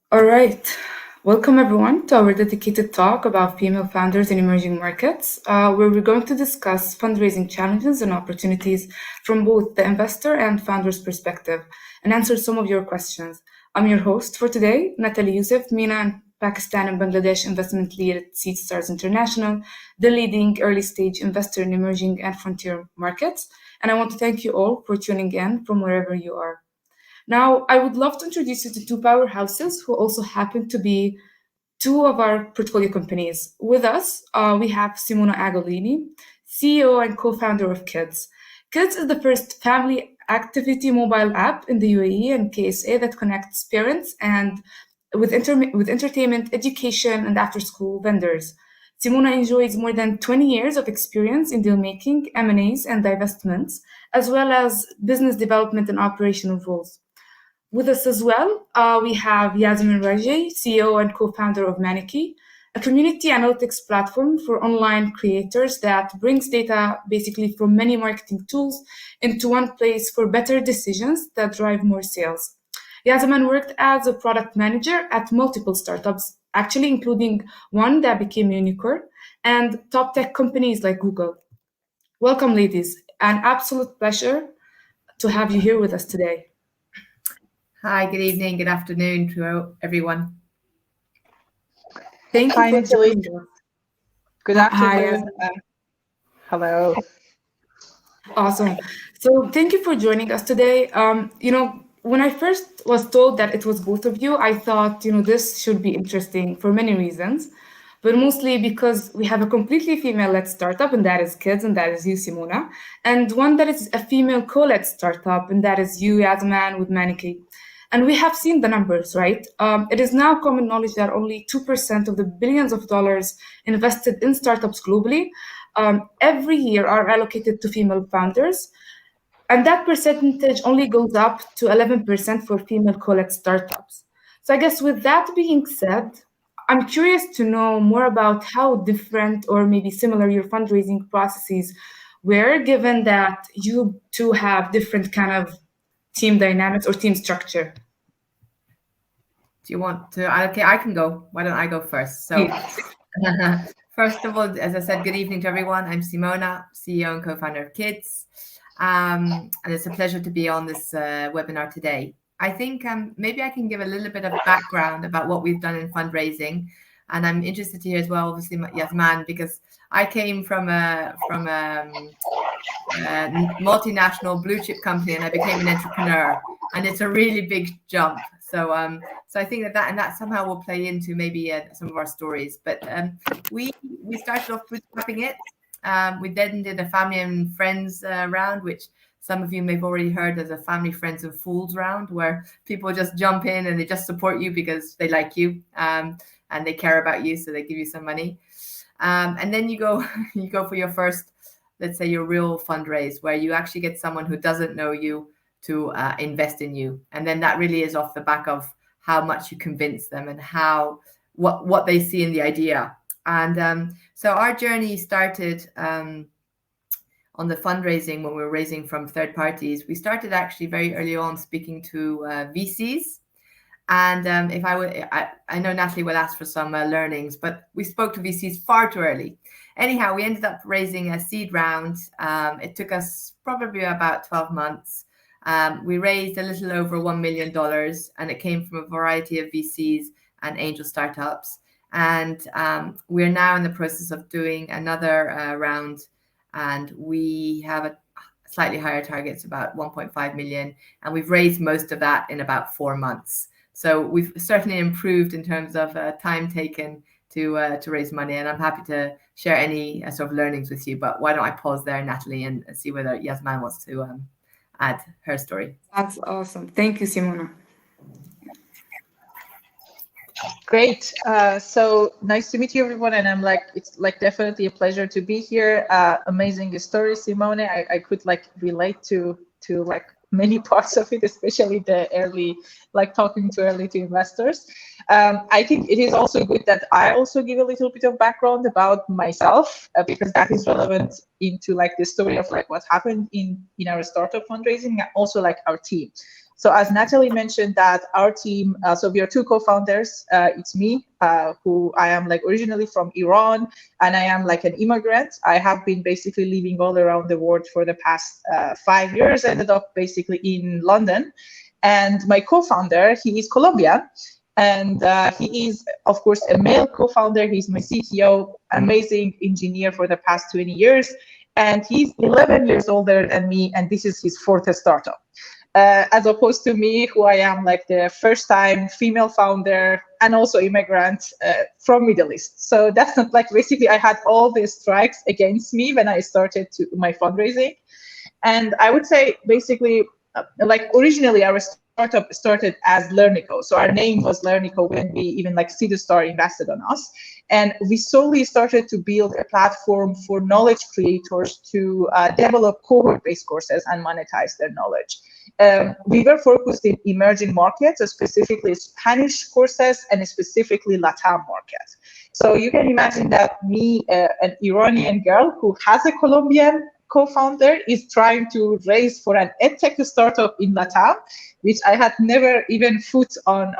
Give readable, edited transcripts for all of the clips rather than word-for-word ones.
All right. Welcome, everyone, to our dedicated talk about female founders in emerging markets, where we're going to discuss fundraising challenges and opportunities from both the investor and founder's perspective and answer some of your questions. I'm your host for today, Nataly Yousef, MENA and Pakistan and Bangladesh investment lead at Seedstars International, the leading early stage investor in emerging and frontier markets. And I want to thank you all for tuning in from wherever you are. Now, I would love to introduce you to two powerhouses who also happen to be two of our portfolio companies. With us, we have Simona Agolini, CEO and co-founder of QiDZ. QiDZ is the first family activity mobile app in the UAE and KSA that connects parents and with entertainment, education, and after-school vendors. Simona enjoys more than 20 years of experience in deal making, M&As, and divestments, as well as business development and operational roles. With us as well, we have Yasaman Rajaee, CEO and co-founder of Maneki, a community analytics platform for online creators that brings data basically from many marketing tools into one place for better decisions that drive more sales. Yasaman worked as a product manager at multiple startups, actually including one that became a unicorn, and top tech companies like Google. Welcome, ladies. An absolute pleasure to have you here with us today. Hi, good evening, good afternoon to everyone. Thank you Hi, for Nataly. joining us. Good Hi, afternoon. Hello. awesome. So thank you for joining us today. When I first was told that it was both of you, I thought, this should be interesting for many reasons, but mostly because we have a completely female-led startup, and that is QiDZ, and that is you, Simona, and one that is a female co-led startup, and that is you, Yasman, with Maneki. And we have seen the numbers, right? It is now common knowledge that only 2% of the billions of dollars invested in startups globally every year are allocated to female founders. And that percentage only goes up to 11% for female co-led startups. So I guess with that being said, I'm curious to know more about how different or maybe similar your fundraising processes were, given that you two have different kind of team dynamics or team structure. Do you want to? Okay, I can go. Why don't I go first? So, first of all, as I said, good evening to everyone. I'm Simona, CEO and co-founder of QiDZ. And it's a pleasure to be on this webinar today. I think maybe I can give a little bit of background about what we've done in fundraising. And I'm interested to hear as well, obviously, Yasman, because I came from a multinational blue chip company and I became an entrepreneur. And it's a really big jump. So I think that somehow will play into maybe some of our stories. But we started off bootstrapping it. We then did a family and friends round, which some of you may have already heard as a family, friends, and fools round, where people just jump in and they just support you because they like you and they care about you, so they give you some money. And then you go for your first, let's say, your real fundraise, where you actually get someone who doesn't know you to invest in you, and then that really is off the back of how much you convince them and what they see in the idea. And so our journey started on the fundraising when we were raising from third parties. We started actually very early on speaking to VCs. And if I know Nataly will ask for some learnings, but we spoke to VCs far too early. Anyhow, we ended up raising a seed round. It took us probably about 12 months. We raised a little over $1 million, and it came from a variety of VCs and angel startups. And we're now in the process of doing another round, and we have a slightly higher targets, about 1.5 million, and we've raised most of that in about 4 months. So we've certainly improved in terms of time taken to raise money, and I'm happy to share any sort of learnings with you. But why don't I pause there, Nataly, and see whether Yasman wants to add her story. That's awesome. Thank you, Simona. Great. So nice to meet you, everyone. And it's definitely a pleasure to be here. Amazing story, Simone. I could relate to many parts of it, especially the early, talking to investors. I think it is also good that I also give a little bit of background about myself, because that is relevant into the story of what happened in our startup fundraising, and also our team. So as Nataly mentioned, that our team, so we are two co-founders. It's me, who I am like originally from Iran, and I am like an immigrant. I have been basically living all around the world for the past 5 years. Ended up basically in London. And my co-founder, he is Colombian. And he is, of course, a male co-founder. He's my CTO, amazing engineer for the past 20 years. And he's 11 years older than me, and this is his fourth startup. As opposed to me, who I am like the first time female founder and also immigrant from Middle East. So that's not like, basically I had all these strikes against me when I started my fundraising. And I would say basically, like originally our startup started as Learnico. So our name was Learnico when we even like Seedstars invested on us. And we solely started to build a platform for knowledge creators to develop cohort-based courses and monetize their knowledge. We were focused in emerging markets, specifically Spanish courses and specifically Latam market. So you can imagine that me, an Iranian girl who has a Colombian co-founder, is trying to raise for an edtech startup in Latam, which I had never even foot on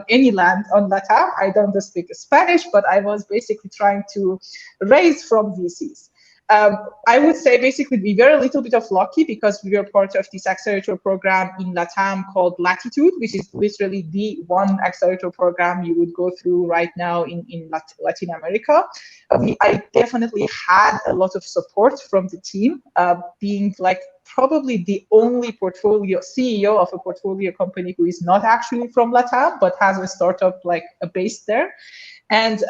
any land on Latam. I don't speak Spanish, but I was basically trying to raise from VCs. I would say basically we were a little bit of lucky because we were part of this accelerator program in Latam called Latitude, which is literally the one accelerator program you would go through right now in Latin America. I definitely had a lot of support from the team, being like probably the only portfolio CEO of a portfolio company who is not actually from Latam, but has a startup like a base there. And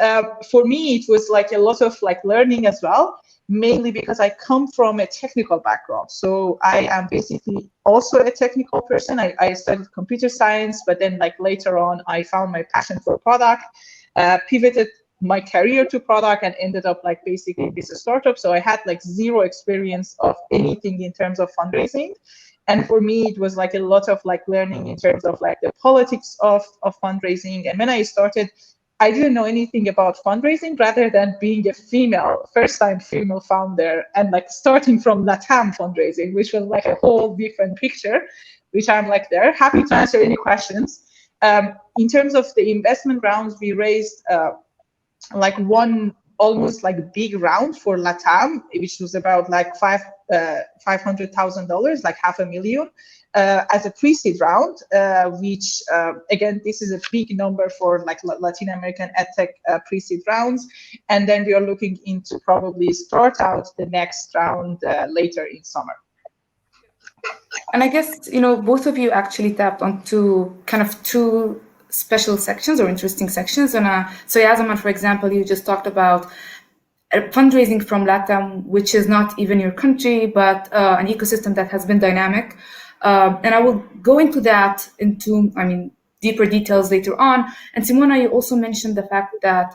for me, it was like a lot of like learning as well, mainly because I come from a technical background. So I am basically also a technical person. I studied computer science, but then like later on, I found my passion for product, pivoted my career to product and ended up like basically in this startup. So I had like zero experience of anything in terms of fundraising. And for me, it was like a lot of like learning in terms of like the politics of fundraising. And when I started, I didn't know anything about fundraising rather than being a first-time female founder and like starting from Latam fundraising, which was like a whole different picture, which I'm like there. Happy to answer any questions. In terms of the investment rounds, we raised like one almost like big round for Latam, which was about like $500,000, like $500,000. As a pre-seed round, which again, this is a big number for like Latin American edtech pre-seed rounds. And then we are looking into probably start out the next round later in summer. And I guess, both of you actually tapped onto kind of two special sections or interesting sections. And so Yasaman, for example, you just talked about fundraising from LATAM, which is not even your country, but an ecosystem that has been dynamic. And I will go into deeper details later on. And Simona, you also mentioned the fact that,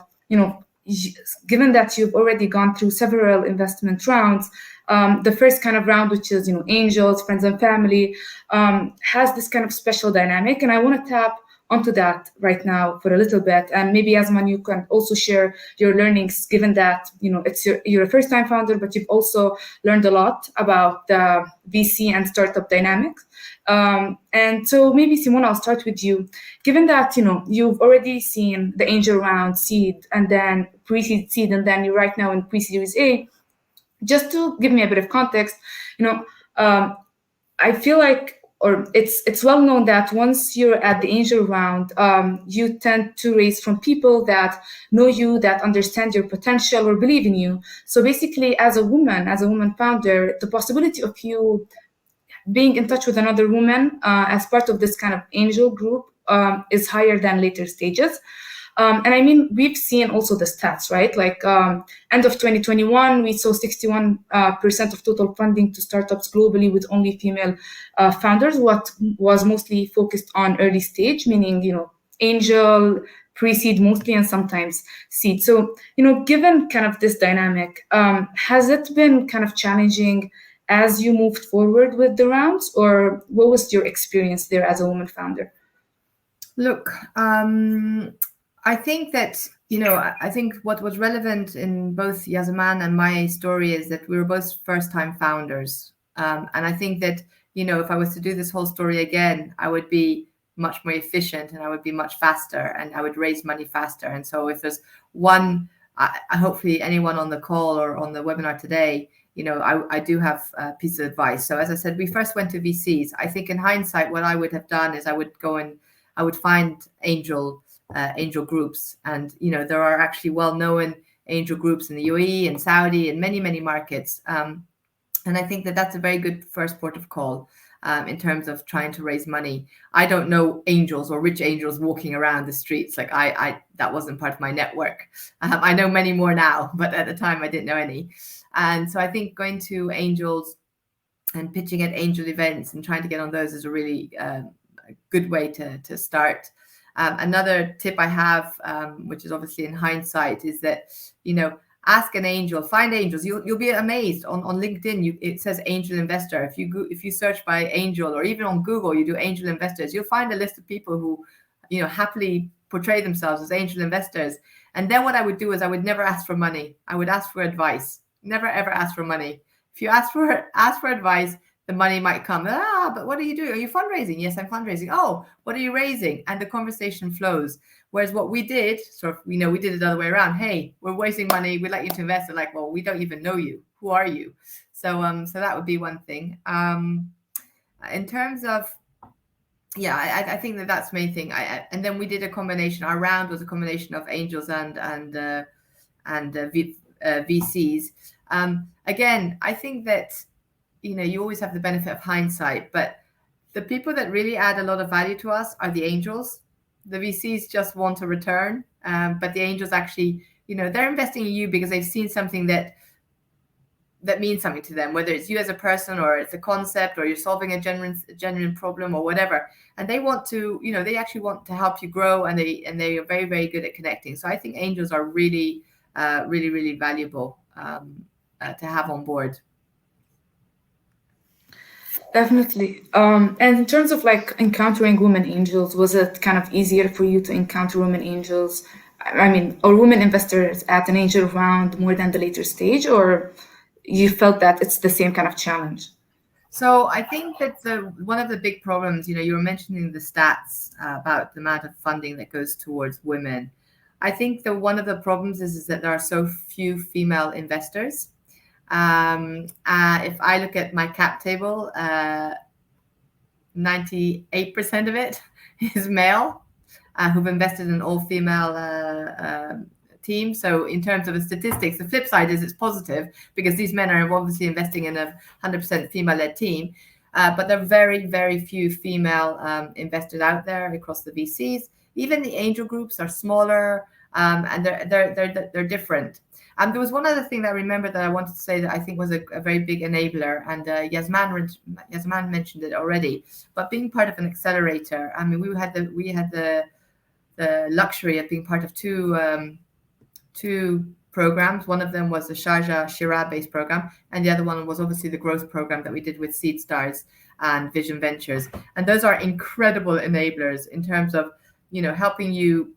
given that you've already gone through several investment rounds, the first kind of round, which is, angels, friends and family, has this kind of special dynamic. And I want to tap onto that right now for a little bit. And maybe Yasaman, you can also share your learnings, given that, you're a first time founder, but you've also learned a lot about the VC and startup dynamics. And so maybe Simona, I'll start with you. Given that, you've already seen the angel round, seed, and then pre-seed, seed, and then you're right now in pre-series A, just to give me a bit of context, I feel like, or it's well known that once you're at the angel round, you tend to raise from people that know you, that understand your potential or believe in you. So basically, as a woman founder, the possibility of you being in touch with another woman as part of this kind of angel group is higher than later stages. And I mean, we've seen also the stats, right? Like end of 2021, we saw 61% of total funding to startups globally with only female founders, what was mostly focused on early stage, meaning, angel, pre-seed mostly, and sometimes seed. So, given kind of this dynamic, has it been kind of challenging as you moved forward with the rounds, or what was your experience there as a woman founder? Look, I think that, I think what was relevant in both Yasaman and my story is that we were both first-time founders. And I think that, if I was to do this whole story again, I would be much more efficient and I would be much faster and I would raise money faster. And so if there's one, hopefully anyone on the call or on the webinar today, I do have a piece of advice. So as I said, we first went to VCs. I think in hindsight, what I would have done is I would go and I would find angel groups. And, there are actually well-known angel groups in the UAE and Saudi and many, many markets. And I think that that's a very good first port of call in terms of trying to raise money. I don't know angels or rich angels walking around the streets. Like that wasn't part of my network. I know many more now, but at the time I didn't know any. And so I think going to angels and pitching at angel events and trying to get on those is a really good way to start. Another tip I have, which is obviously in hindsight, is that, ask an angel, find angels. You'll be amazed on LinkedIn. It says angel investor. If you search by angel, or even on Google, you do angel investors, you'll find a list of people who, happily portray themselves as angel investors. And then what I would do is I would never ask for money. I would ask for advice. Never ever ask for money. If you ask for advice, the money might come. But what are you doing? Are you fundraising? Yes, I'm fundraising. Oh, what are you raising? And the conversation flows. Whereas what we did, we did it the other way around. Hey, we're wasting money. We'd like you to invest. They're like, well, we don't even know you. Who are you? So that would be one thing. In terms of, I think that's the main thing. And then we did a combination. Our round was a combination of angels and VCs. Again, I think that, you always have the benefit of hindsight, but the people that really add a lot of value to us are the angels. The VCs just want a return, but the angels actually, they're investing in you because they've seen something that means something to them, whether it's you as a person or it's a concept or you're solving a genuine problem or whatever. And they want to, they actually want to help you grow, and they are very, very good at connecting. So I think angels are really, really, really valuable to have on board. Definitely. And in terms of encountering women angels, was it kind of easier for you to encounter women angels? I mean, or women investors at an angel round more than the later stage, or you felt that it's the same kind of challenge? So I think that one of the big problems, you were mentioning the stats about the amount of funding that goes towards women. I think that one of the problems is that there are so few female investors. If I look at my cap table, 98% of it is male who've invested in an all-female team. So in terms of the statistics, the flip side is it's positive because these men are obviously investing in a 100% female-led team. But there are very, very few female investors out there across the VCs. Even the angel groups are smaller, and they're different. There was one other thing that I remember that I wanted to say that I think was a very big enabler, and Yasaman mentioned it already. But being part of an accelerator, I mean, we had the luxury of being part of two programs. One of them was the Sharjah Shira-based program, and the other one was obviously the growth program that we did with Seedstars and Vision Ventures. And those are incredible enablers in terms of helping you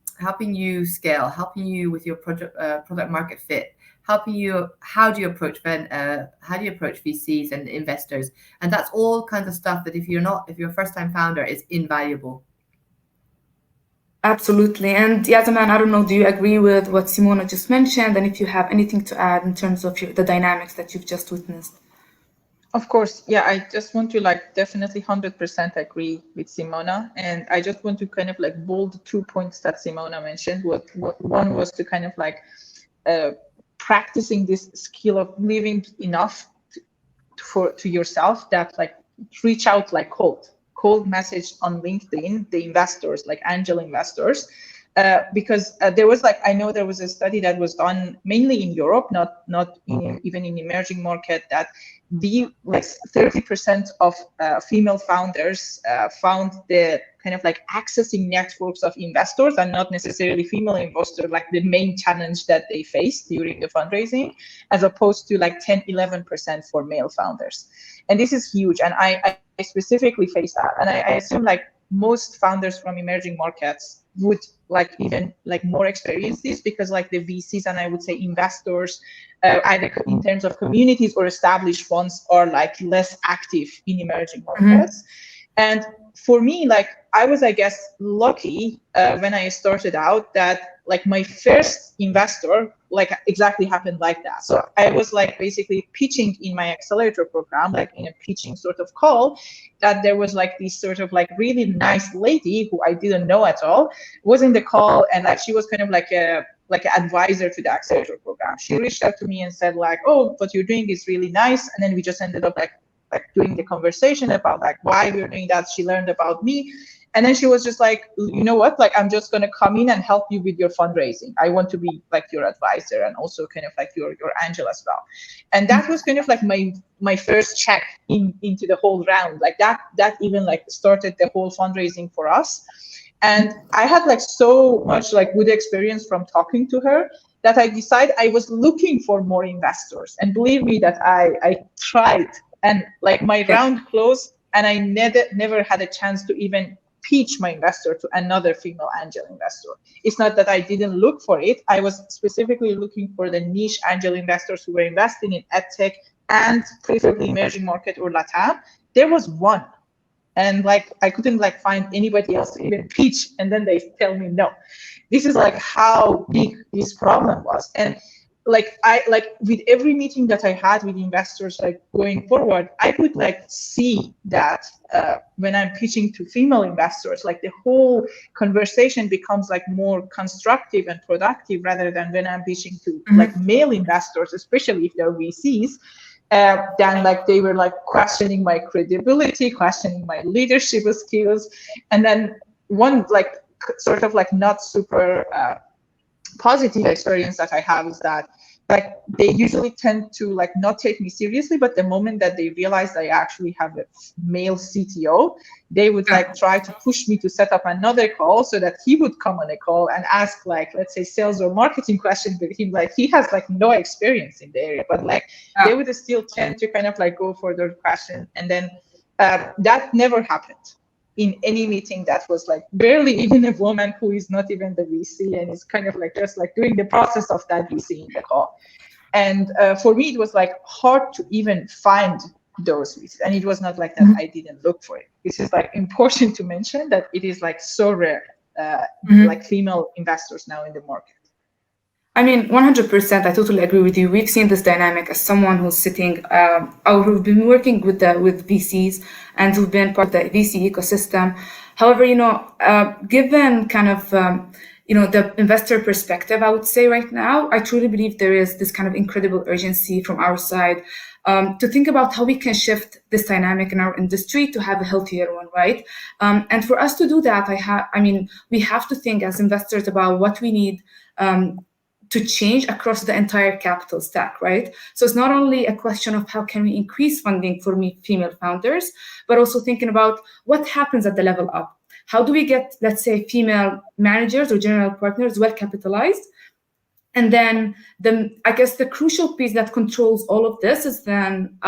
scale, helping you with your product market fit, helping you how do you approach VCs and investors. And that's all kinds of stuff that if you're a first-time founder, is invaluable. Absolutely. And Yasaman, I don't know, do you agree with what Simona just mentioned? And if you have anything to add in terms of the dynamics that you've just witnessed? Of course. Yeah, I just want to definitely 100% agree with Simona. And I just want to kind of bold 2 points that Simona mentioned. One was to kind of practicing this skill of living enough to yourself that reach out cold message on LinkedIn, the investors, angel investors, because there was I know there was a study that was done mainly in Europe, not even in emerging market, that the 30% of female founders found the kind of accessing networks of investors and not necessarily female investors the main challenge that they face during the fundraising, as opposed to 10-11% for male founders. And this is huge, and I specifically face that, and I assume most founders from emerging markets would like even like more experiences, because like the VCs and I would say investors, either in terms of communities or established ones, are like less active in emerging markets. And for me, like I was, I guess, lucky when I started out that like my first investor like exactly happened like that. So I was like basically pitching in my accelerator program, like in a pitching sort of call, that there was like this sort of like really nice lady who I didn't know at all was in the call, and like she was kind of like an advisor to the accelerator program. She reached out to me and said like, oh, what you're doing is really nice. And then we just ended up like doing the conversation about like why we're doing that. She learned about me. And then she was just like, you know what, like I'm just going to come in and help you with your fundraising. I want to be like your advisor and also kind of like your angel as well. And that was kind of like my first check into the whole round. Like that even like started the whole fundraising for us. And I had like so much like good experience from talking to her that I decided I was looking for more investors. And believe me that I tried, and like my round closed and I never had a chance to even pitch my investor to another female angel investor. It's not that I didn't look for it. I was specifically looking for the niche angel investors who were investing in edtech and preferably emerging market or LATAM. There was one. And like I couldn't like find anybody else to even pitch, and then they tell me no. This is like how big this problem was. And like I like with every meeting that I had with investors, like going forward, I could like see that when I'm pitching to female investors, like the whole conversation becomes like more constructive and productive rather than when I'm pitching to like male investors, especially if they're VCs. Then like they were like questioning my credibility, questioning my leadership skills. And then one like sort of like not super positive experience that I have is that like they usually tend to like not take me seriously, but the moment that they realize I actually have a male CTO, they would like try to push me to set up another call so that he would come on a call and ask like, let's say, sales or marketing questions with him. Like he has like no experience in the area, but like they would still tend to kind of like go for the question. And then that never happened in any meeting that was like barely even a woman who is not even the VC and is kind of like just like doing the process of that VC in the call. And for me, it was like hard to even find those VCs. And it was not like that I didn't look for it. This is like important to mention that it is like so rare, like female investors now in the market. I mean, 100%, I totally agree with you. We've seen this dynamic as someone who's sitting, or who've been working with VCs and who've been part of the VC ecosystem. However, given kind of, the investor perspective, I would say right now, I truly believe there is this kind of incredible urgency from our side to think about how we can shift this dynamic in our industry to have a healthier one, right? And for us to do that, we have to think as investors about what we need to change across the entire capital stack, right? So it's not only a question of how can we increase funding for female founders, but also thinking about what happens at the level up. How do we get, let's say, female managers or general partners well capitalized? And then I guess the crucial piece that controls all of this is then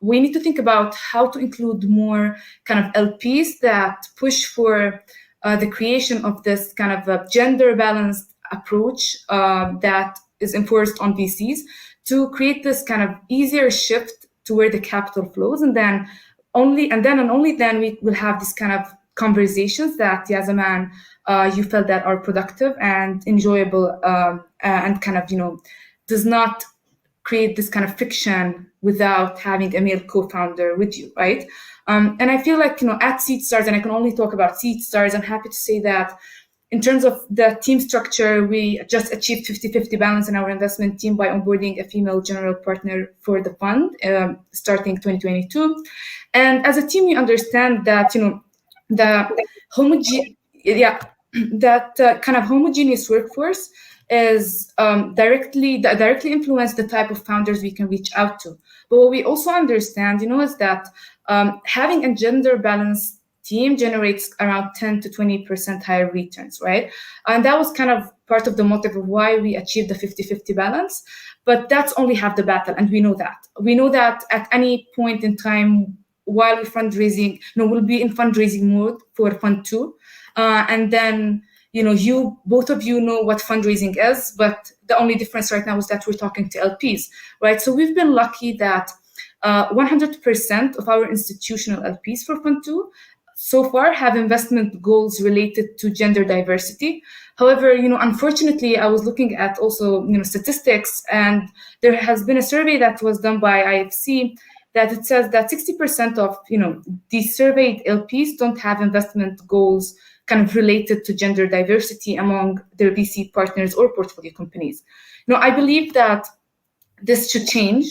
we need to think about how to include more kind of LPs that push for the creation of this kind of a gender balanced approach that is enforced on VCs to create this kind of easier shift to where the capital flows, and only then we will have this kind of conversations that Yasaman you felt that are productive and enjoyable and kind of does not create this kind of friction without having a male co-founder with you, right? And I feel like at Seedstars, and I can only talk about Seedstars, I'm happy to say that in terms of the team structure, we just achieved 50-50 balance in our investment team by onboarding a female general partner for the fund starting 2022. And as a team, we understand that the kind of homogeneous workforce is directly influence the type of founders we can reach out to. But what we also understand, is that having a gender balanced team generates around 10 to 20% higher returns, right? And that was kind of part of the motive of why we achieved the 50-50 balance. But that's only half the battle, and we know that. We know that at any point in time while we're fundraising, we'll be in fundraising mode for Fund 2. And then, both of you know what fundraising is, but the only difference right now is that we're talking to LPs, right? So we've been lucky that 100% of our institutional LPs for Fund 2 so far have investment goals related to gender diversity. However, unfortunately, I was looking at also, statistics, and there has been a survey that was done by IFC that it says that 60% of, these surveyed LPs don't have investment goals kind of related to gender diversity among their VC partners or portfolio companies. I believe that this should change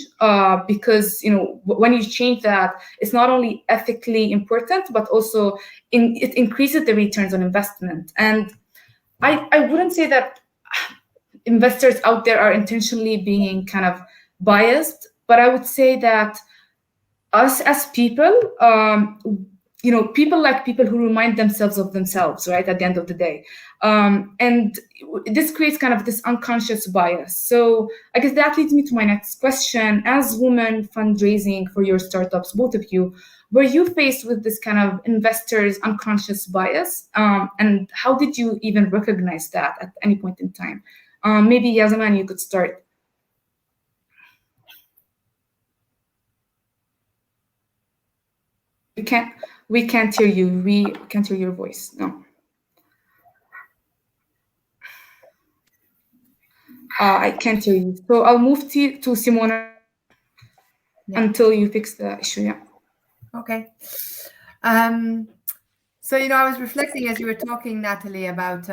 because when you change that, it's not only ethically important but also it increases the returns on investment. And I wouldn't say that investors out there are intentionally being kind of biased, but I would say that us as people, people like people who remind themselves of themselves, right, at the end of the day. And this creates kind of this unconscious bias. So I guess that leads me to my next question. As women fundraising for your startups, both of you, were you faced with this kind of investors' unconscious bias? And how did you even recognize that at any point in time? Maybe Yasaman, you could start. We can't hear you. We can't hear your voice. No. I can't hear you. So I'll move to Simona until you fix the issue. Yeah. Okay. So I was reflecting as you were talking, Nataly, about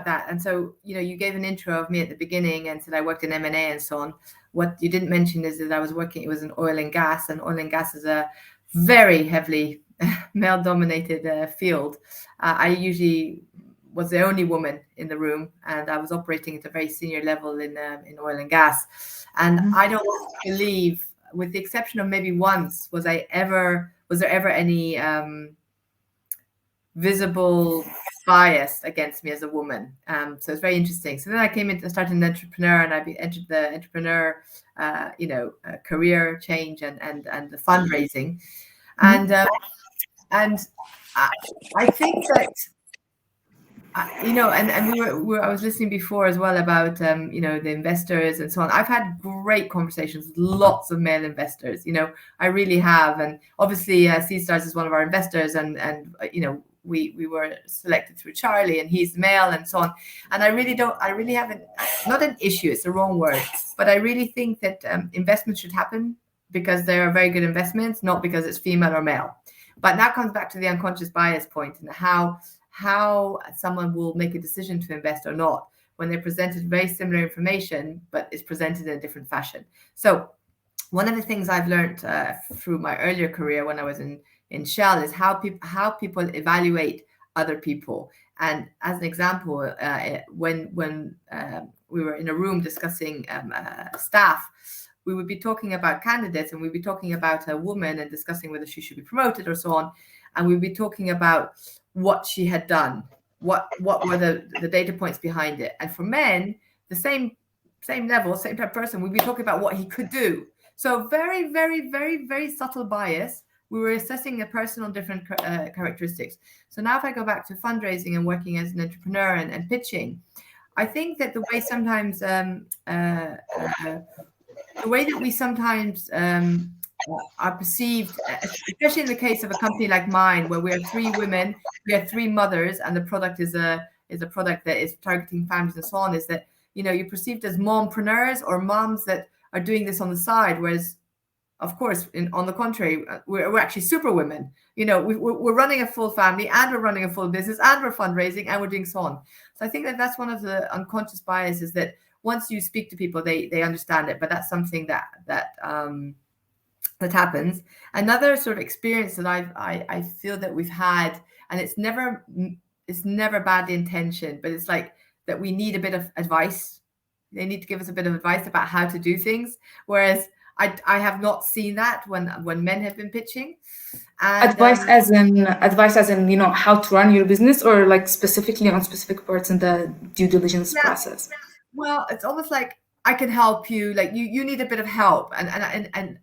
that, and so you gave an intro of me at the beginning and said I worked in M&A and so on. What you didn't mention is that I was working. It was in oil and gas, and oil and gas is a very heavily male-dominated field. I usually was the only woman in the room, and I was operating at a very senior level in oil and gas. And I don't believe, with the exception of maybe once, was there ever any visible bias against me as a woman. So it's very interesting. So then I started an entrepreneur, and I entered the entrepreneur, career change and the fundraising, and I think that. And I was listening before as well about the investors and so on. I've had great conversations with lots of male investors. I really have, and obviously Seedstars is one of our investors, and we were selected through Charlie, and he's male and so on. And I really haven't, not an issue, it's the wrong word, but I really think that investments should happen because they are very good investments, not because it's female or male. But that comes back to the unconscious bias point and how someone will make a decision to invest or not when they're presented very similar information, but it's presented in a different fashion. So one of the things I've learned through my earlier career when I was in Shell is how people evaluate other people. And as an example, when we were in a room discussing staff, we would be talking about candidates, and we'd be talking about a woman and discussing whether she should be promoted or so on. And we'd be talking about what she had done, what were the data points behind it. And for men, the same level, same type of person, we'd be talking about what he could do. So very, very, very, very subtle bias. We were assessing the personal different characteristics. So now if I go back to fundraising and working as an entrepreneur and pitching, I think that the way sometimes the way that we sometimes are perceived, especially in the case of a company like mine, where we are 3 women, we are 3 mothers, and the product is a product that is targeting families and so on, is that you're perceived as mompreneurs or moms that are doing this on the side, whereas of course on the contrary, we're actually super women. We're running a full family, and we're running a full business, and we're fundraising, and we're doing so on. So I think that that's one of the unconscious biases, that once you speak to people, they understand it, but that's something that happens. Another sort of experience that I feel that we've had, and it's never badly intentioned, but it's like that we need a bit of advice. They need to give us a bit of advice about how to do things, whereas I have not seen that when men have been pitching. And, advice as in how to run your business, or like specifically on specific parts in the due diligence process. Well, it's almost like I can help you. Like you need a bit of help, and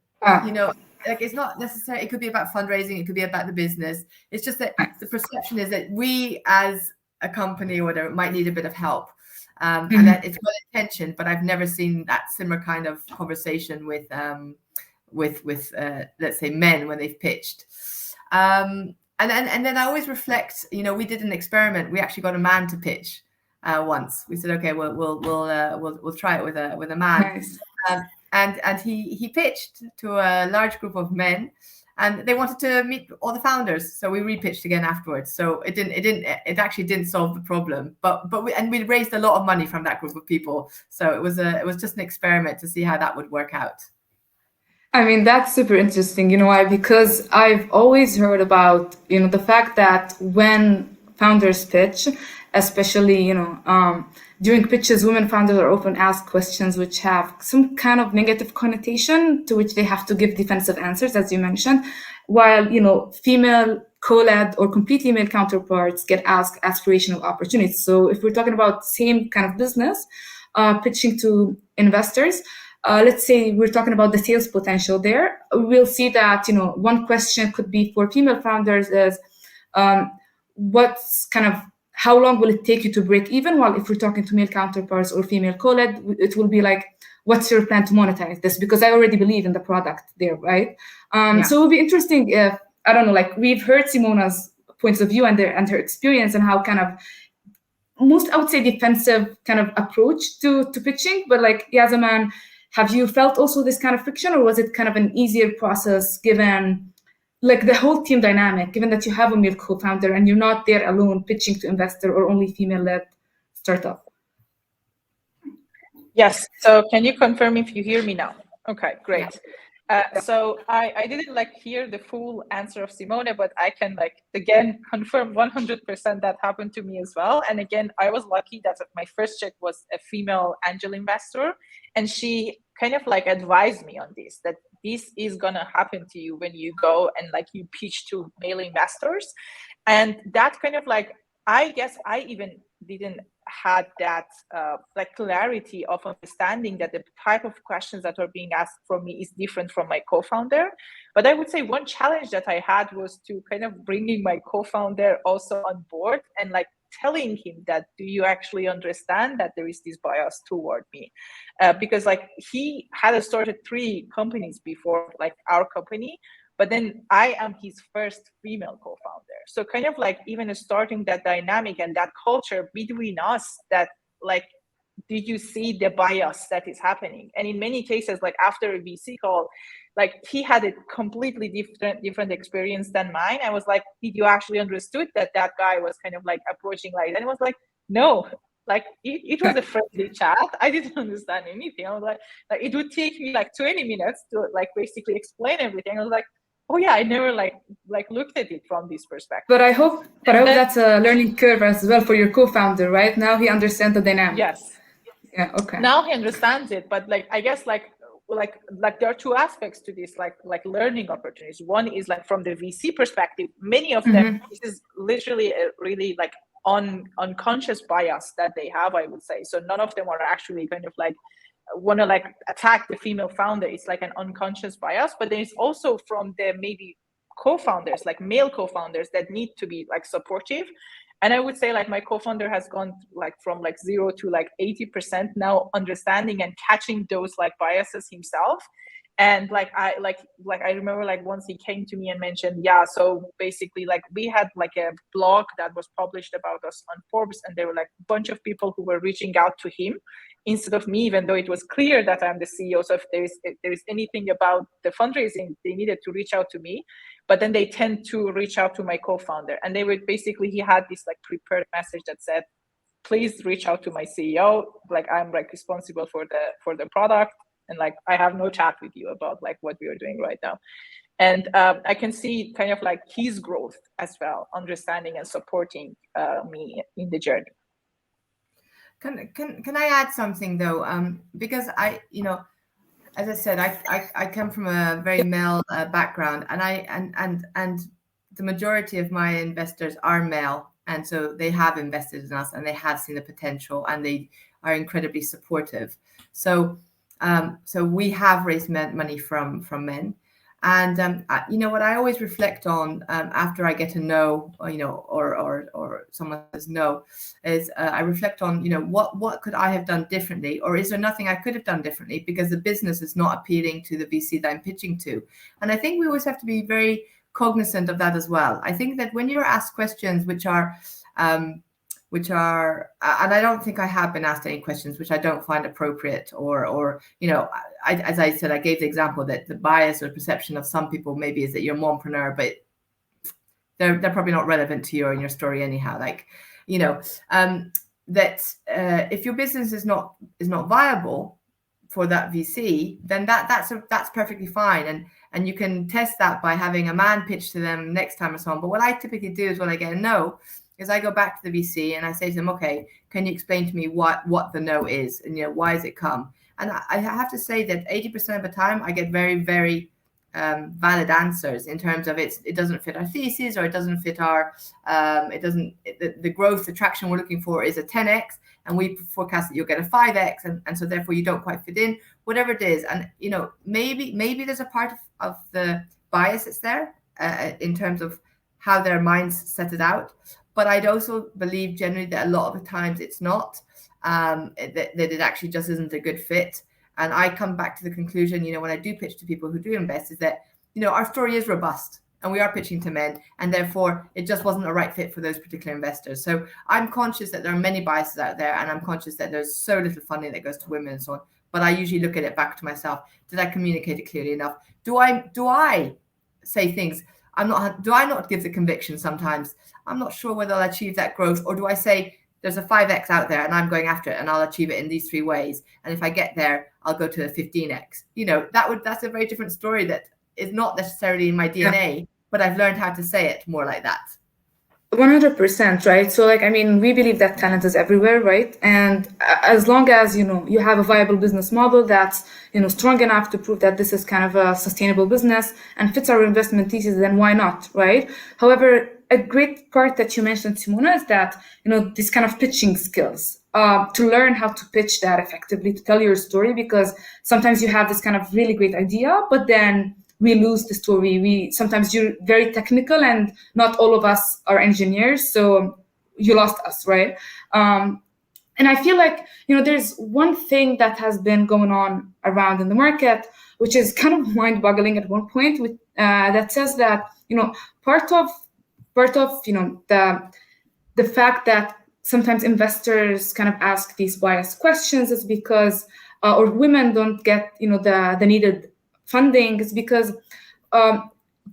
it's not necessarily, it could be about fundraising, it could be about the business. It's just that the perception is that we as a company or whatever might need a bit of help. And that it's well intentioned, but I've never seen that similar kind of conversation with let's say men when they've pitched. And then I always reflect, we did an experiment. We actually got a man to pitch once. We said, okay, we'll try it with a man. Nice. And he pitched to a large group of men, and they wanted to meet all the founders. So we repitched again afterwards. So it actually didn't solve the problem, but we raised a lot of money from that group of people. So it was just an experiment to see how that would work out. I mean, that's super interesting. You know why? Because I've always heard about, the fact that when founders pitch, especially, during pitches, women founders are often asked questions which have some kind of negative connotation to which they have to give defensive answers, as you mentioned, while, female co-led or completely male counterparts get asked aspirational opportunities. So if we're talking about same kind of business, pitching to investors, let's say we're talking about the sales potential there, we'll see that, one question could be for female founders is, how long will it take you to break even? While if we're talking to male counterparts or female co-led, it will be like, what's your plan to monetize this? Because I already believe in the product there, right? So it would be interesting if, I don't know, like we've heard Simona's points of view and her experience and how kind of most, I would say, defensive kind of approach to pitching. But like Yasaman, have you felt also this kind of friction, or was it kind of an easier process given like the whole team dynamic, given that you have a male co-founder and you're not there alone pitching to investor or only female-led startup? Yes. So can you confirm if you hear me now? Okay, great. So I didn't hear the full answer of Simona, but I can again confirm 100% that happened to me as well. And again, I was lucky that my first check was a female angel investor, and she kind of advised me on this, that this is gonna happen to you when you go and you pitch to male investors. And that kind of I guess I even didn't had that clarity of understanding that the type of questions that are being asked from me is different from my co-founder. But I would say one challenge that I had was to kind of bringing my co-founder also on board and telling him that, do you actually understand that there is this bias toward me? Because he had started 3 companies before our company, but then I am his first female co-founder. So kind of even starting that dynamic and that culture between us, that did you see the bias that is happening? And in many cases, after a VC call, he had a completely different experience than mine. I was like, did you actually understood that guy was kind of approaching and it was no, it was a friendly chat. I didn't understand anything. I was like it would take me 20 minutes to basically explain everything. I was like, oh yeah, I never looked at it from this perspective. But I hope that's a learning curve as well for your co-founder, right? Now he understands the dynamic. Yes. Yeah. Okay. Now he understands it, but I guess there are 2 aspects to this learning opportunities. One is from the VC perspective, many of them, this is literally a really unconscious bias that they have, I would say. So none of them are actually kind of want to attack the female founder. It's an unconscious bias. But there's also from the maybe co-founders, male co-founders, that need to be supportive. And I would say my co-founder has gone from 0 to 80% now, understanding and catching those biases himself. And I remember once he came to me and mentioned, so basically we had a blog that was published about us on Forbes, and there were a bunch of people who were reaching out to him instead of me, even though it was clear that I'm the CEO. So if there is anything about the fundraising, they needed to reach out to me. But then they tend to reach out to my co-founder, and they would basically, he had this prepared message that said, please reach out to my CEO. I'm responsible for the product, and I have no chat with you about what we are doing right now. And I can see kind of his growth as well, understanding and supporting me in the journey. Can I add something though? Because as I said, I come from a very male background, and the majority of my investors are male, and so they have invested in us and they have seen the potential and they are incredibly supportive. So we have raised money from men, And you know what I always reflect on after I get a no, or, you know, or someone says no, is I reflect on, you know, what could I have done differently, or is there nothing I could have done differently because the business is not appealing to the VC that I'm pitching to. And I think we always have to be very cognizant of that as well. I think that when you're asked questions which are and I don't think I have been asked any questions which I don't find appropriate, or you know, as I said, I gave the example that the bias or perception of some people maybe is that you're a mompreneur, but they're probably not relevant to you or in your story anyhow. Like, you know, that if your business is not viable for that VC, then that's perfectly fine, and you can test that by having a man pitch to them next time or so on. But what I typically do is when I get a no, is I go back to the VC and I say to them, okay, can you explain to me what the no is, and, you know, why has it come? And I have to say that 80% of the time I get very, very valid answers in terms of it doesn't fit our thesis, or it doesn't fit our the growth, the traction we're looking for is a 10x, and we forecast that you'll get a 5x, and so therefore you don't quite fit in, whatever it is. And, you know, maybe there's a part of the bias that's there in terms of how their minds set it out. But I'd also believe generally that a lot of the times it's not, that it actually just isn't a good fit. And I come back to the conclusion, you know, when I do pitch to people who do invest, is that, you know, our story is robust and we are pitching to men, and therefore it just wasn't a right fit for those particular investors. So I'm conscious that there are many biases out there, and I'm conscious that there's so little funding that goes to women and so on. But I usually look at it back to myself. Did I communicate it clearly enough? Do I say things? Do I not give the conviction sometimes? I'm not sure whether I'll achieve that growth, or do I say there's a 5x out there and I'm going after it and I'll achieve it in these 3 ways, and if I get there I'll go to a 15x. You know, that's a very different story that is not necessarily in my DNA, but I've learned how to say it more like that. 100%, right? So, like, I mean, we believe that talent is everywhere, right? And as long as, you know, you have a viable business model that's, you know, strong enough to prove that this is kind of a sustainable business and fits our investment thesis, then why not, right? However, a great part that you mentioned, Simona, is that, you know, these kind of pitching skills, to learn how to pitch that effectively, to tell your story, because sometimes you have this kind of really great idea, but then we lose the story. Sometimes you're very technical, and not all of us are engineers, so you lost us, right? And I feel like, you know, there's one thing that has been going on around in the market, which is kind of mind-boggling at one point, that says that, you know, part of you know, the fact that sometimes investors kind of ask these biased questions is because, or women don't get, you know, the needed funding, is because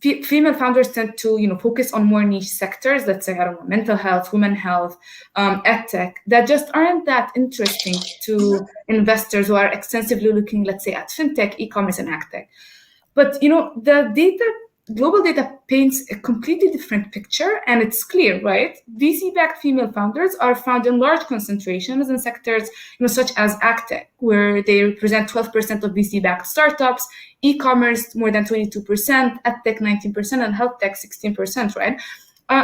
female founders tend to, you know, focus on more niche sectors, let's say, I don't know, mental health, women health, edtech, that just aren't that interesting to investors who are extensively looking, let's say, at fintech, e-commerce, and agtech. But, you know, global data paints a completely different picture, and it's clear, right? VC-backed female founders are found in large concentrations in sectors, you know, such as agtech, where they represent 12% of VC-backed startups, e-commerce more than 22%, edtech 19%, and health tech 16%, right?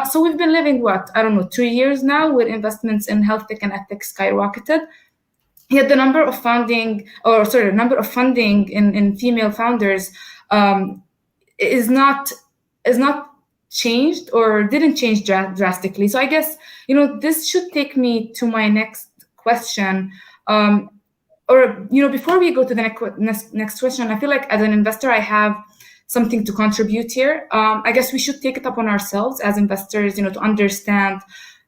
So we've been living, 3 years now, with investments in health tech and edtech skyrocketed. Yet the number of funding in female founders is not changed, or didn't change drastically. So I guess, you know, this should take me to my next question. Or, you know, before we go to the next question, I feel like as an investor, I have something to contribute here. I guess we should take it upon ourselves as investors, you know, to understand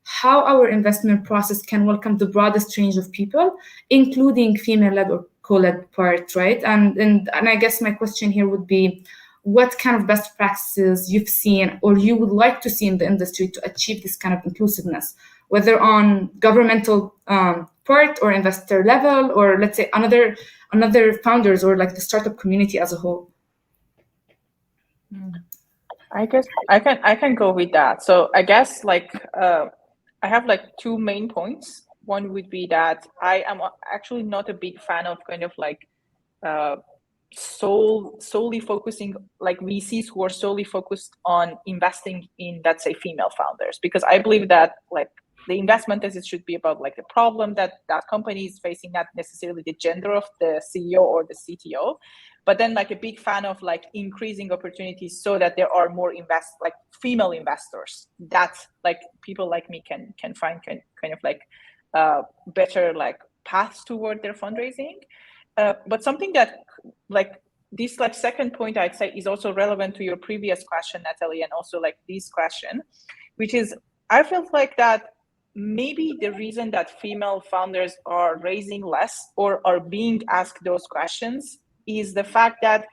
how our investment process can welcome the broadest range of people, including female-led or co-led parts, right? And I guess my question here would be, what kind of best practices you've seen or you would like to see in the industry to achieve this kind of inclusiveness, whether on governmental part or investor level, or let's say another founders, or like the startup community as a whole? I guess I can go with that. So I guess like I have like 2 main points. One would be that I am actually not a big fan of kind of like solely focusing, like VCs who are solely focused on investing in, let's say, female founders, because I believe that like the investment thesis should be about like the problem that company is facing, not necessarily the gender of the CEO or the CTO. but then like a big fan of like increasing opportunities so that there are more female investors that like people like me can find kind of like better like paths toward their fundraising. But something that like this like second point I'd say is also relevant to your previous question, Nataly, and also like this question, which is I felt like that maybe the reason that female founders are raising less or are being asked those questions is the fact that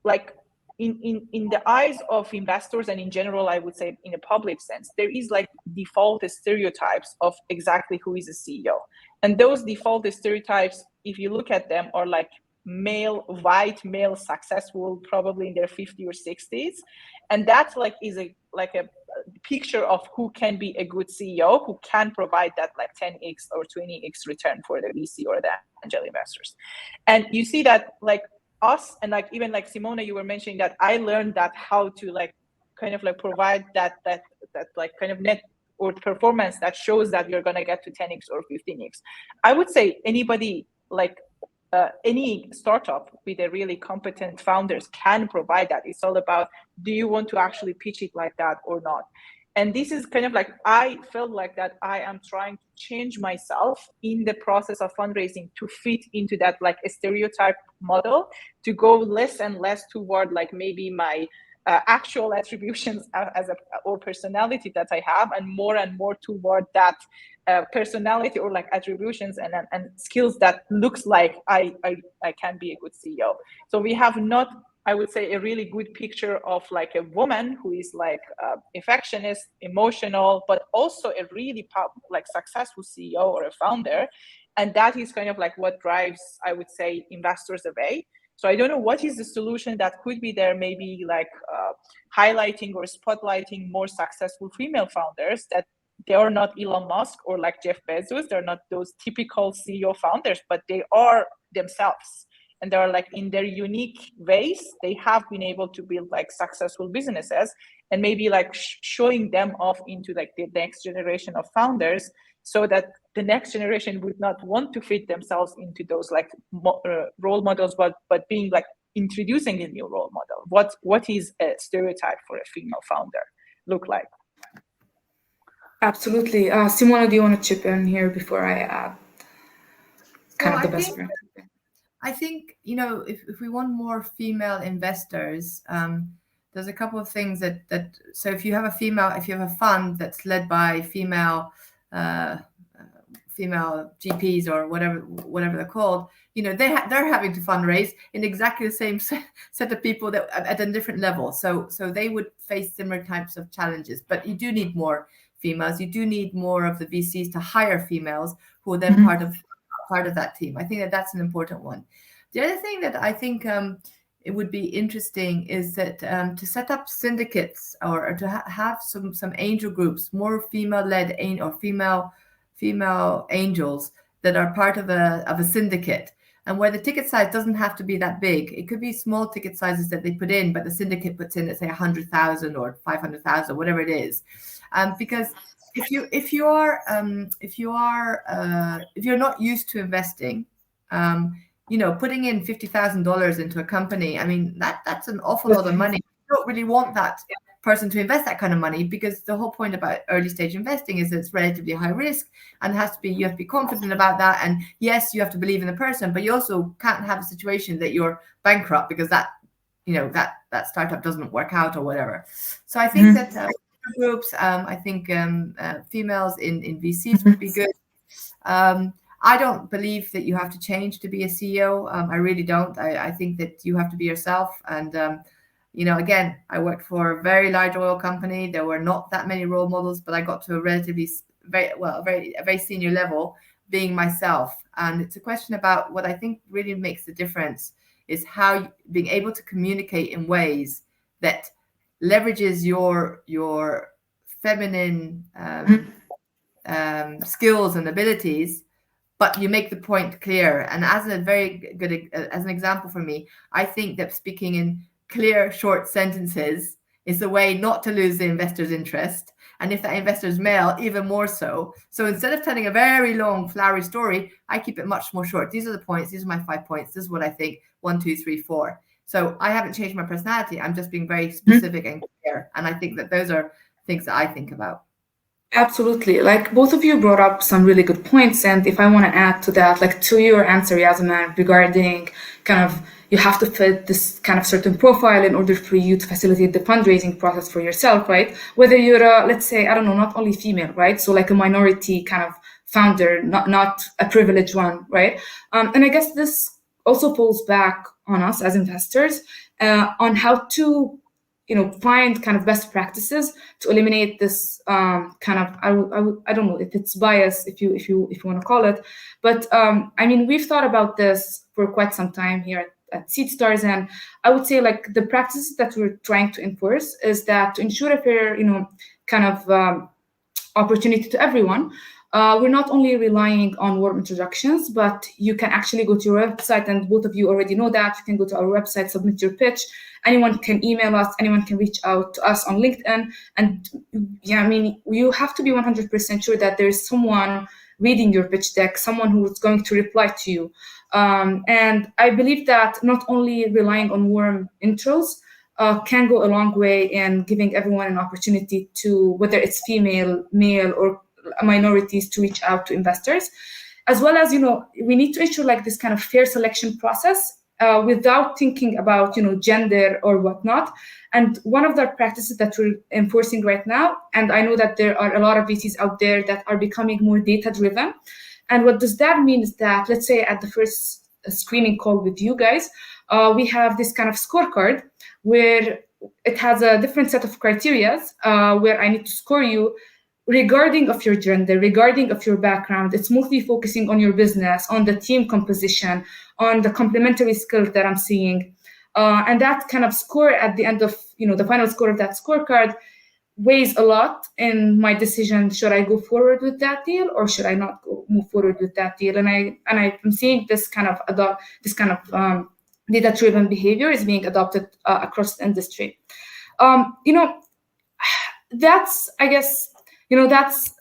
like in the eyes of investors and in general, I would say in a public sense, there is like default stereotypes of exactly who is a CEO. And those default stereotypes, if you look at them, are like white male, successful, probably in their 50s or 60s. And that like is a picture of who can be a good CEO, who can provide that like 10x or 20x return for the VC or the angel investors. And you see that like us and like even like Simona, you were mentioning that I learned that how to like kind of like provide that like kind of net or performance that shows that you're going to get to 10x or 15x. I would say anybody like any startup with a really competent founders can provide that. It's all about, do you want to actually pitch it like that or not? And this is kind of like, I felt like that I am trying to change myself in the process of fundraising to fit into that like a stereotype model, to go less and less toward like maybe my actual attributions or personality that I have, and more toward that personality or like attributions and skills that looks like I can be a good CEO. So we have not, I would say, a really good picture of like a woman who is like affectionate, emotional, but also a really like successful CEO or a founder. And that is kind of like what drives, I would say, investors away. So I don't know what is the solution that could be there, maybe like highlighting or spotlighting more successful female founders, that they are not Elon Musk or like Jeff Bezos. They're not those typical CEO founders, but they are themselves. And they're like in their unique ways, they have been able to build like successful businesses, and maybe like showing them off into like the next generation of founders, so that the next generation would not want to fit themselves into those like role models, but being like introducing a new role model. What is a stereotype for a female founder look like? Absolutely. Simona, do you want to chip in here before I add kind of the best friend? I think, you know, if we want more female investors, there's a couple of things that so if you have a fund that's led by female GPs or whatever they're called, you know, they're having to fundraise in exactly the same set of people that at a different level. So they would face similar types of challenges. But you do need more females. You do need more of the VCs to hire females who are then part of that team. I think that's an important one. The other thing that I think it would be interesting is that to set up syndicates or to have some angel groups, more female-led or female angels that are part of a syndicate, and where the ticket size doesn't have to be that big. It could be small ticket sizes that they put in, but the syndicate puts in, let's say, 100,000 or 500,000, whatever it is, because if you're not used to investing, you know, putting in $50,000 into a company, I mean, that's an awful lot of money. You don't really want that person to invest that kind of money, because the whole point about early stage investing is that it's relatively high risk, and you have to be confident about that. And yes, you have to believe in the person, but you also can't have a situation that you're bankrupt because that startup doesn't work out or whatever. So I think that groups, I think females in VCs would be good. I don't believe that you have to change to be a CEO. I really don't. I think that you have to be yourself. And, you know, again, I worked for a very large oil company. There were not that many role models, but I got to a relatively very senior level being myself. And it's a question about what I think really makes the difference is how being able to communicate in ways that leverages your feminine skills and abilities, but you make the point clear. And as a very good as an example for me, I think that speaking in clear, short sentences is a way not to lose the investor's interest, And if that investor is male, even more so. So instead of telling a very long, flowery story, I keep it much more short. These are the points. These are my 5 points. This is what I think. 1, 2, 3, 4. So I haven't changed my personality. I'm just being very specific and clear. And I think that those are things that I think about. Absolutely. Like both of you brought up some really good points. And if I want to add to that, like to your answer, Yasaman, regarding kind of you have to fit this kind of certain profile in order for you to facilitate the fundraising process for yourself, right? Whether you're a, let's say, I don't know, not only female, right? So like a minority kind of founder, not a privileged one, right? And I guess this also falls back on us as investors on how to find kind of best practices to eliminate this kind of I don't know if it's bias if you want to call it, but I mean we've thought about this for quite some time here at Seedstars, and I would say like the practices that we're trying to enforce is that to ensure a fair kind of opportunity to everyone. We're not only relying on warm introductions, but you can actually go to your website, and both of you already know that. You can go to our website, submit your pitch. Anyone can email us, anyone can reach out to us on LinkedIn. And yeah, I mean, you have to be 100% sure that there's someone reading your pitch deck, someone who is going to reply to you. And I believe that not only relying on warm intros, can go a long way in giving everyone an opportunity to, whether it's female, male, or minorities, to reach out to investors, as well as we need to ensure like this kind of fair selection process without thinking about gender or whatnot. And one of the practices that we're enforcing right now, and I know that there are a lot of VCs out there that are becoming more data driven. And what does that mean is that, let's say at the first screening call with you guys, we have this kind of scorecard where it has a different set of criteria where I need to score you regarding of your gender, regarding of your background. It's mostly focusing on your business, on the team composition, on the complementary skills that I'm seeing. And that kind of score at the end of, the final score of that scorecard weighs a lot in my decision. Should I go forward with that deal or should I not move forward with that deal? And I'm seeing this kind of data-driven behavior is being adopted across the industry. That's, I guess,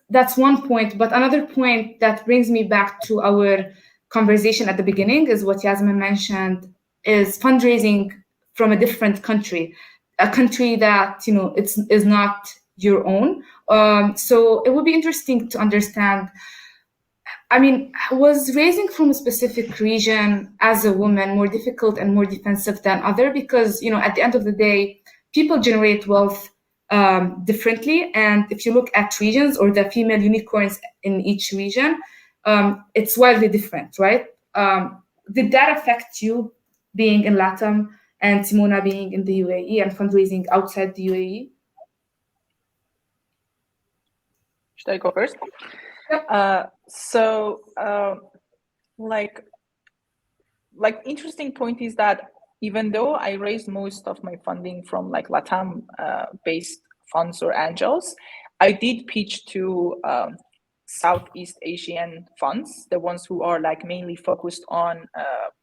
that's one point. But another point that brings me back to our conversation at the beginning is what Yasaman mentioned, is fundraising from a different country, a country that, is not your own. So it would be interesting to understand, I mean, was raising from a specific region as a woman more difficult and more defensive than other? Because, at the end of the day, people generate wealth differently. And if you look at regions or the female unicorns in each region, it's wildly different, right? Did that affect you being in LATAM and Simona being in the UAE and fundraising outside the UAE? Should I go first? Yep. Like interesting point is that even though I raised most of my funding from like LATAM based funds or angels, I did pitch to Southeast Asian funds, the ones who are like mainly focused on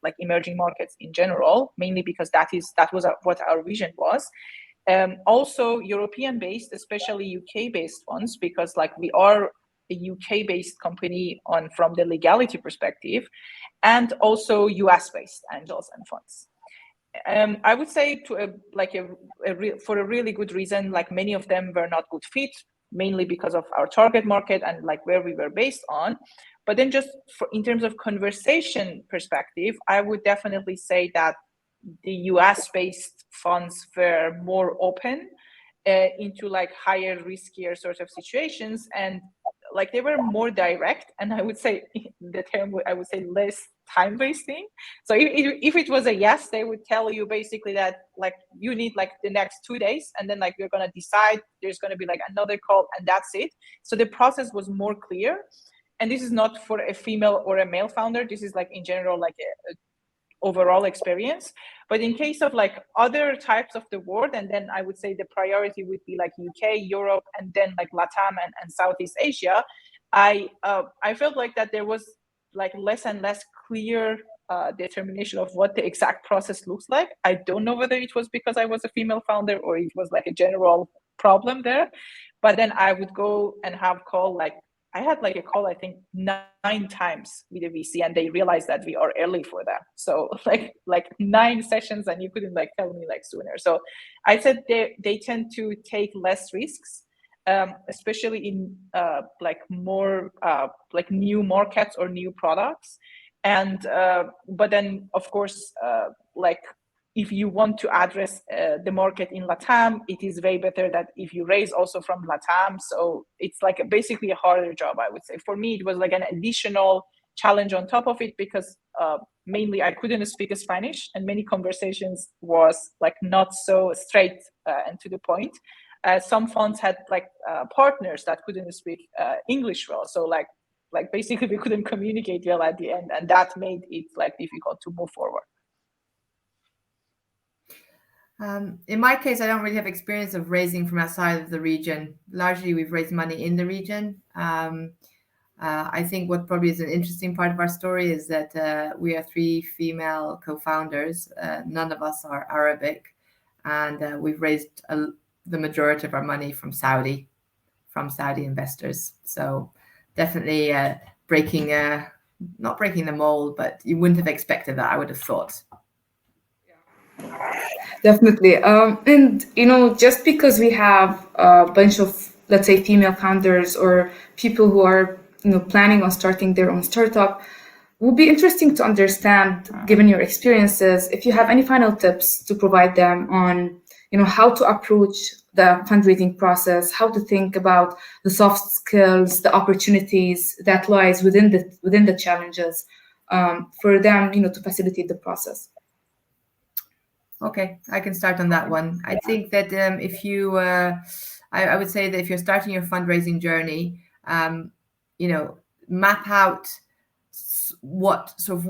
like emerging markets in general, mainly because that was what our vision was. Also European based, especially UK based funds, because like we are a UK based company from the legality perspective, and also US based angels and funds. I would say for a really good reason, like many of them were not good fit, mainly because of our target market and like where we were based on. But then just in terms of conversation perspective, I would definitely say that the US based funds were more open into like higher riskier sort of situations, and like they were more direct, and I would say less time wasting. So if it was a yes, they would tell you basically that like you need like the next 2 days, and then like we're going to decide, there's going to be like another call, and that's it. So the process was more clear. And this is not for a female or a male founder, this is like in general like a overall experience. But in case of like other types of the world, and then I would say the priority would be like UK, Europe, and then like LATAM and Southeast Asia, I felt like that there was like less and less clear determination of what the exact process looks like. I don't know whether it was because I was a female founder or it was like a general problem there, But then I would go and have call, like I had like a call, I think 9 times with a VC, and they realized that we are early for them. So like 9 sessions, and you couldn't like tell me like sooner. So I said they tend to take less risks, especially in like more like new markets or new products. And but then of course like if you want to address the market in LATAM, it is way better that if you raise also from LATAM. So it's like basically a harder job, I would say. For me, it was like an additional challenge on top of it, because mainly I couldn't speak Spanish, and many conversations was like not so straight and to the point. Some funds had like partners that couldn't speak English well. So like basically we couldn't communicate well at the end, and that made it like difficult to move forward. In my case, I don't really have experience of raising from outside of the region. Largely, we've raised money in the region. I think what probably is an interesting part of our story is that we are 3 female co-founders. None of us are Arabic, and we've raised the majority of our money from Saudi investors. So definitely not breaking the mold, but you wouldn't have expected that, I would have thought. Definitely. And, just because we have a bunch of, let's say, female founders or people who are, planning on starting their own startup, would be interesting to understand, given your experiences, if you have any final tips to provide them on, how to approach the fundraising process, how to think about the soft skills, the opportunities that lies within the challenges for them, to facilitate the process. Okay, I can start on that one. I think that if you, I would say that if you're starting your fundraising journey, map out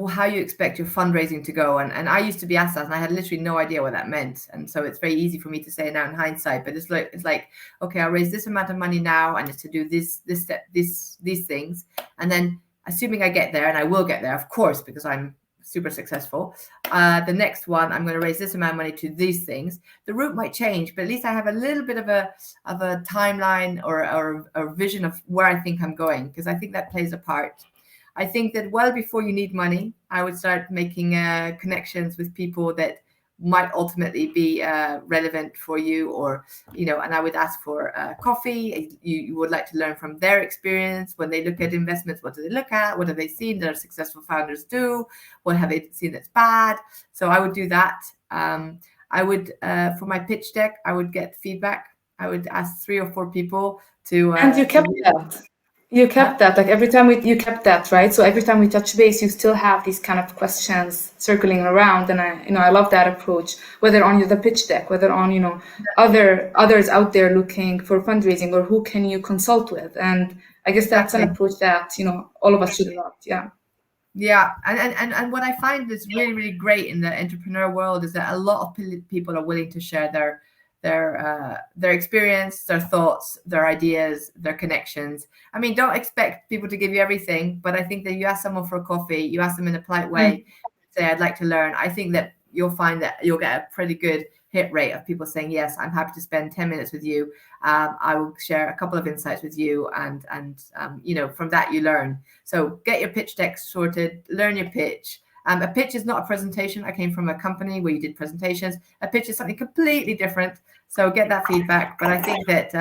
how you expect your fundraising to go. And I used to be asked that, and I had literally no idea what that meant. And so it's very easy for me to say now in hindsight, but it's like, okay, I'll raise this amount of money now, and it's to do this step, these things. And then assuming I get there, and I will get there, of course, because I'm super successful. The next one, I'm going to raise this amount of money to these things. The route might change, but at least I have a little bit of a timeline or a vision of where I think I'm going, because I think that plays a part. I think that well before you need money, I would start making connections with people that might ultimately be relevant for you, or and I would ask for coffee. You would like to learn from their experience when they look at investments. What do they look at? What have they seen that successful founders do? What have they seen that's bad? So I would do that. I would for my pitch deck, I would get feedback. I would ask 3 or 4 people to and you kept that. You kept that, like every time you kept that, right? So every time we touch base, you still have these kind of questions circling around, and I love that approach. Whether on the pitch deck, whether on others out there looking for fundraising, or who can you consult with, and I guess that's an approach that all of us should adopt. Yeah. Yeah, and what I find is really, really great in the entrepreneur world is that a lot of people are willing to share their experience, their thoughts, their ideas, their connections. I mean, don't expect people to give you everything, but I think that you ask someone for a coffee, you ask them in a polite way, say, I'd like to learn. I think that you'll find that you'll get a pretty good hit rate of people saying, yes, I'm happy to spend 10 minutes with you. I will share a couple of insights with you, and from that you learn. So get your pitch deck sorted, learn your pitch. A pitch is not a presentation. I came from a company where you did presentations. A pitch is something completely different. So get that feedback. But I think that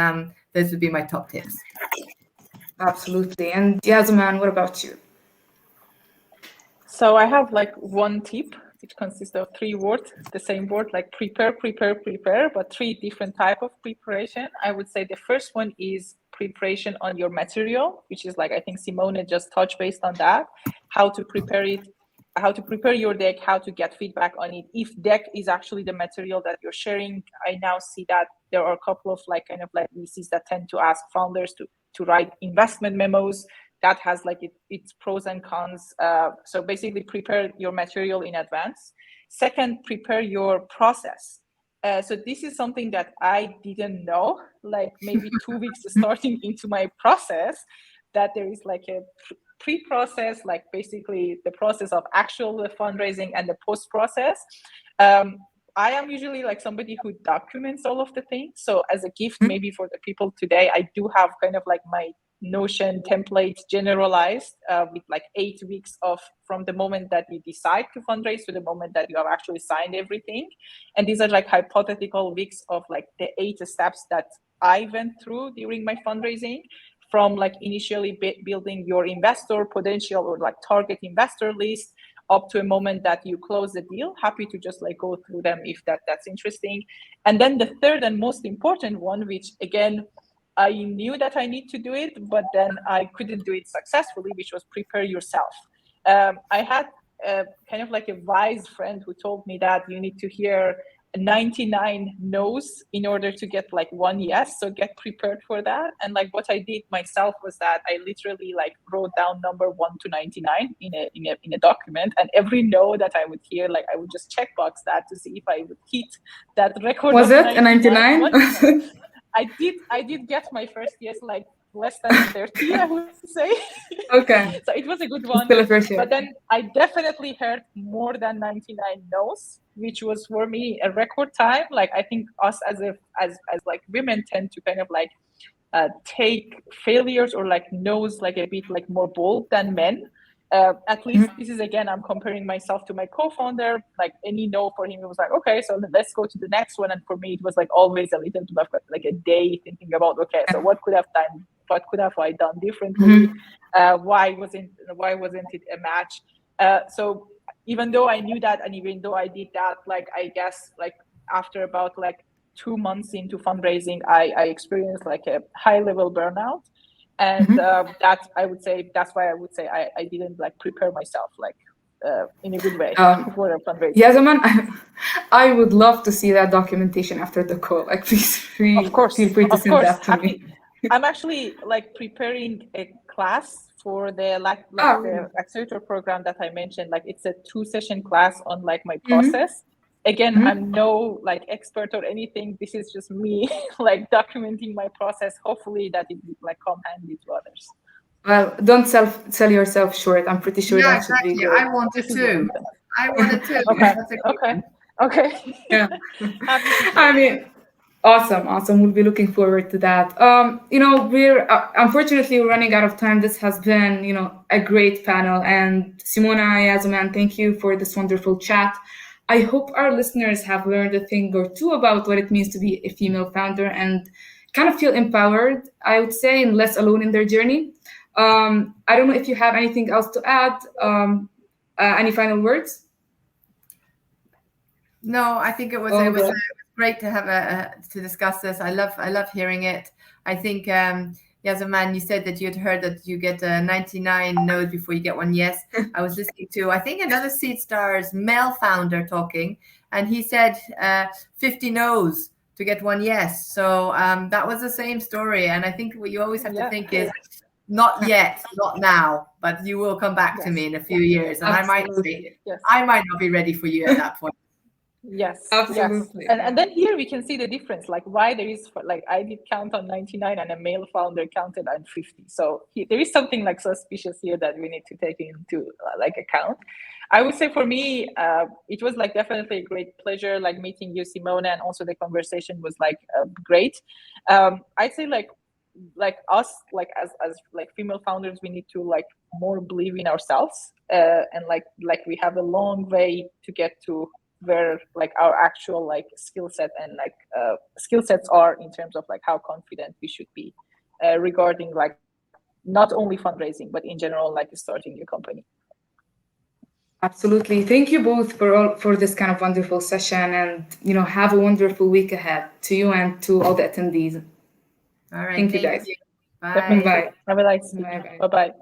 those would be my top tips. Absolutely. And Yasaman, what about you? So I have like one tip, which consists of 3 words, the same word, like prepare, but 3 different type of preparation. I would say the first one is preparation on your material, which is like, I think Simona just touched based on that, how to prepare it, how to prepare your deck, how to get feedback on it. If deck is actually the material that you're sharing, I now see that there are a couple of like kind of like VCs that tend to ask founders to write investment memos. That has like its pros and cons. So basically prepare your material in advance. Second, prepare your process. So this is something that I didn't know, like maybe 2 weeks starting into my process, that there is like a pre-process, like basically the process of actual fundraising and the post-process. I am usually like somebody who documents all of the things. So as a gift, maybe for the people today, I do have kind of like my Notion template generalized with like 8 weeks of from the moment that you decide to fundraise to the moment that you have actually signed everything. And these are like hypothetical weeks of like the 8 steps that I went through during my fundraising, from like initially building your investor potential or like target investor list up to a moment that you close the deal. Happy to just like go through them if that's interesting. And then the third and most important one, which again, I knew that I need to do it, but then I couldn't do it successfully, which was prepare yourself. I had kind of like a wise friend who told me that you need to hear 99 no's in order to get like 1 yes. So get prepared for that. And like what I did myself was that I literally like wrote down number 1 to 99 in a document, and every no that I would hear, like I would just checkbox that to see if I would hit that record. Was it a 99? I did get my first yes, like less than 30, I would say. Okay. So it was a good one. But then I definitely heard more than 99 no's, which was for me a record time. Like I think us as like women tend to kind of like take failures or like no's like a bit like more bold than men. At least this is, again, I'm comparing myself to my co-founder. Like any no for him, it was like, okay, so let's go to the next one. And for me, it was like always a little bit of like a day thinking about, okay, so what could have I done differently? Why wasn't it a match? So even though I knew that, and even though I did that, like I guess like after about like 2 months into fundraising, I experienced like a high level burnout. And that's why I would say I didn't like prepare myself like in a good way for a fundraising. Yasaman, I would love to see that documentation after the call. Like, please feel free to send that to me. I'm actually like preparing a class for the the accelerator program that I mentioned. Like it's a 2-session class on like my process. Again, I'm no like expert or anything. This is just me like documenting my process. Hopefully that it will like come handy to others. Well, don't sell yourself short. I'm pretty sure that should be good. I wanted to. Okay. Yeah. I mean, awesome. We'll be looking forward to that. We're unfortunately running out of time. This has been, a great panel. And Simona, Yasaman, thank you for this wonderful chat. I hope our listeners have learned a thing or two about what it means to be a female founder and kind of feel empowered, I would say, and less alone in their journey. I don't know if you have anything else to add. Any final words? No, I think it was great to have to discuss this. I love hearing it. I think Yasaman, you said that you'd heard that you get 99 no's before you get 1 yes. I was listening to, I think, another Seedstars male founder talking, and he said 50 no's to get 1 yes. So that was the same story. And I think what you always have to think is, not yet, not now, but you will come back to me in a few years, and Absolutely. I might not be ready for you at that point. Yes, absolutely. Yes. And then here we can see the difference, like why there is, like I did count on 99 and a male founder counted on 50. So there is something like suspicious here that we need to take into like account. I would say for me, it was like definitely a great pleasure, like meeting you, Simona, and also the conversation was like great. I'd say like us, like as like female founders, we need to like more believe in ourselves, and like we have a long way to get to where like our actual like skill set and like skill sets are in terms of like how confident we should be regarding like not only fundraising but in general like starting your company. Absolutely. Thank you both for this kind of wonderful session, and have a wonderful week ahead to you and to all the attendees. All right. Thank you guys. Bye. Have a nice week. Bye-bye.